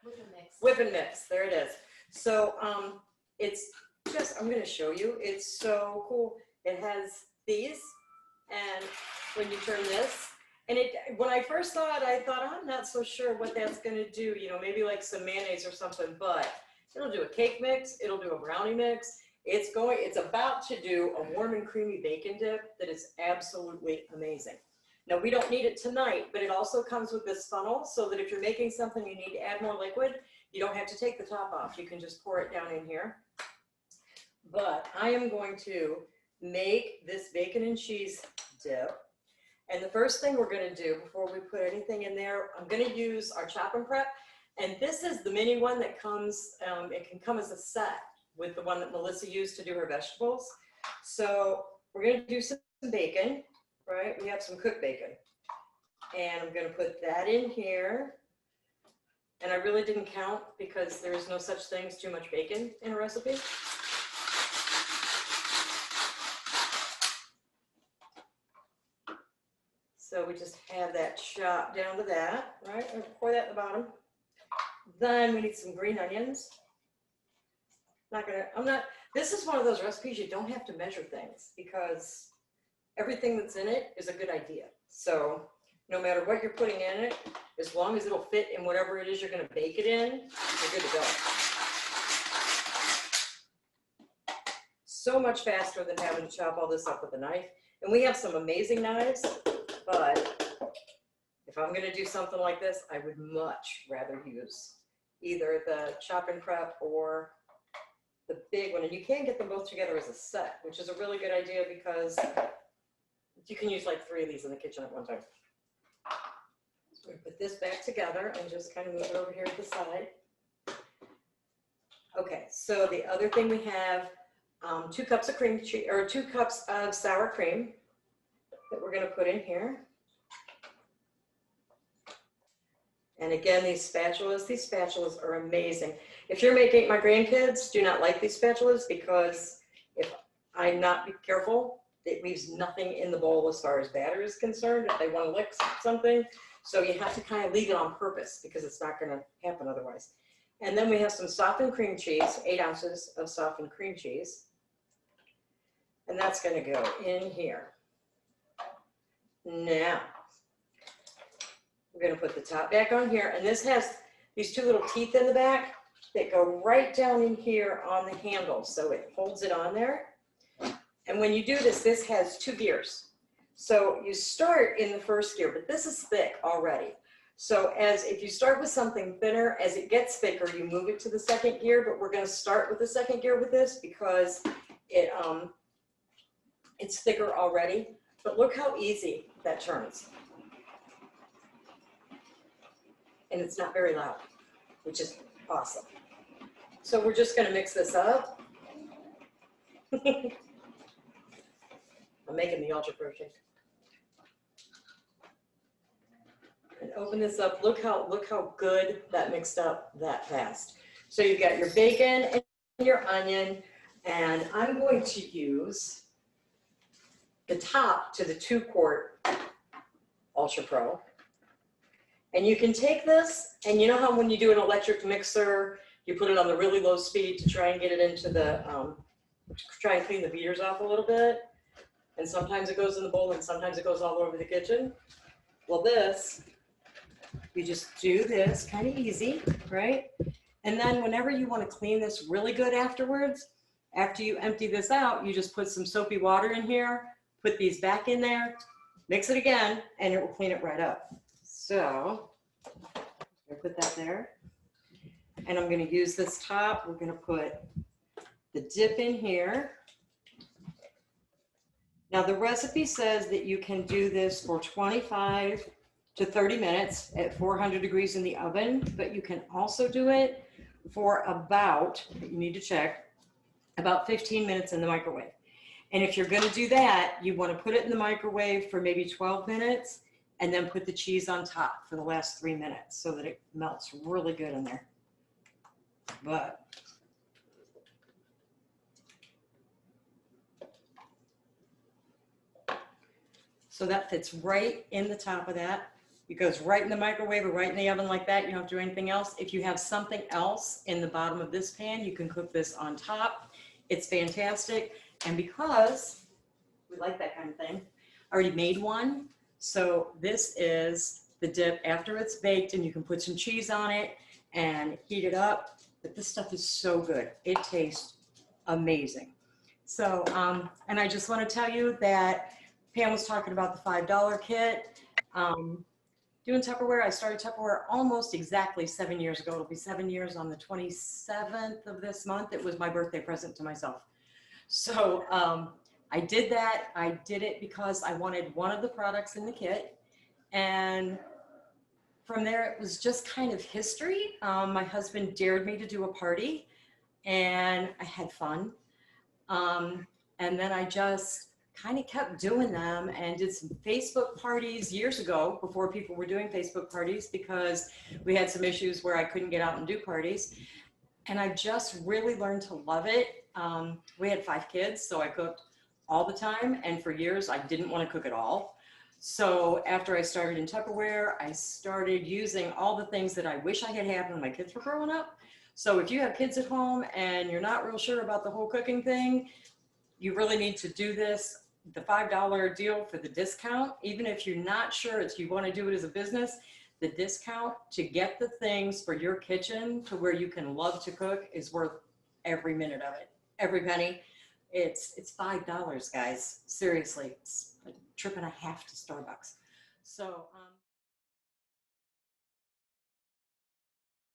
Whip and mix. Whip and mix, there it is. So it's just, I'm gonna show you, it's so cool. It has these, and when you turn this, and when I first saw it, I thought, I'm not so sure what that's gonna do, you know, maybe like some mayonnaise or something, but it'll do a cake mix, it'll do a brownie mix. It's about to do a warm and creamy bacon dip that is absolutely amazing. Now, we don't need it tonight, but it also comes with this funnel so that if you're making something you need to add more liquid, you don't have to take the top off. You can just pour it down in here. But I am going to make this bacon and cheese dip. And the first thing we're going to do before we put anything in there, I'm going to use our chop and prep. And this is the mini one that comes, it can come as a set with the one that Melissa used to do her vegetables. So we're going to do some bacon, right? We have some cooked bacon. And I'm going to put that in here. And I really didn't count because there is no such thing as too much bacon in a recipe. So we just have that chopped down to that, right? I'm gonna pour that at the bottom. Then we need some green onions. This is one of those recipes you don't have to measure things because everything that's in it is a good idea. So no matter what you're putting in it, as long as it'll fit in whatever it is you're gonna bake it in, you're good to go. So much faster than having to chop all this up with a knife. And we have some amazing knives. But if I'm going to do something like this, I would much rather use either the chop and prep or the big one. And you can get them both together as a set, which is a really good idea because you can use like 3 of these in the kitchen at one time. So we're going to put this back together and just kind of move it over here to the side. Okay, so the other thing we have 2 cups of cream cheese, or 2 cups of sour cream that we're going to put in here. And again, these spatulas are amazing. If you're making, my grandkids do not like these spatulas because if I'm not careful, it leaves nothing in the bowl as far as batter is concerned if they want to lick something. So you have to kind of leave it on purpose because it's not going to happen otherwise. And then we have some softened cream cheese, 8 ounces of softened cream cheese. And that's going to go in here. Now, we're going to put the top back on here, and this has these 2 little teeth in the back that go right down in here on the handle, so it holds it on there. And when you do this, this has 2 gears. So you start in the first gear, but this is thick already. So if you start with something thinner, as it gets thicker, you move it to the 2nd gear, but we're going to start with the 2nd gear with this because it's thicker already. But look how easy that turns. And it's not very loud, which is awesome. So we're just going to mix this up. I'm making the ultra crochet. And open this up. Look how good that mixed up that fast. So you've got your bacon and your onion, and I'm going to use the top to the 2-quart Ultra Pro. And you can take this, and you know how when you do an electric mixer, you put it on the really low speed to try and get it into the, try and clean the beaters off a little bit. And sometimes it goes in the bowl and sometimes it goes all over the kitchen. Well, this, you just do this kind of easy, right? And then whenever you want to clean this really good afterwards, after you empty this out, you just put some soapy water in here, put these back in there, mix it again, and it will clean it right up. So I'm going to put that there. And I'm going to use this top. We're going to put the dip in here. Now the recipe says that you can do this for 25 to 30 minutes at 400 degrees in the oven, but you can also do it for about, you need to check, about 15 minutes in the microwave. And if you're going to do that, you want to put it in the microwave for maybe 12 minutes and then put the cheese on top for the last 3 minutes so that it melts really good in there. But so that fits right in the top of that. It goes right in the microwave or right in the oven like that. You don't have to do anything else. If you have something else in the bottom of this pan, you can cook this on top. It's fantastic. And because we like that kind of thing, I already made one. So this is the dip after it's baked, and you can put some cheese on it and heat it up. But this stuff is so good. It tastes amazing. So, and I just want to tell you that Pam was talking about the $5 kit. Doing Tupperware, I started Tupperware almost exactly 7 years ago. It'll be 7 years on the 27th of this month. It was my birthday present to myself. So I did that. I did it because I wanted one of the products in the kit. And from there, it was just kind of history. My husband dared me to do a party, and I had fun. And then I just kind of kept doing them and did some Facebook parties years ago before people were doing Facebook parties, because we had some issues where I couldn't get out and do parties. And I just really learned to love it. We had 5 kids, so I cooked all the time. And for years, I didn't want to cook at all. So after I started in Tupperware, I started using all the things that I wish I had had when my kids were growing up. So if you have kids at home and you're not real sure about the whole cooking thing, you really need to do this. The $5 deal for the discount, even if you're not sure if you want to do it as a business, the discount to get the things for your kitchen to where you can love to cook is worth every minute of it, every penny. It's $5, guys. Seriously, it's a trip and a half to Starbucks. So.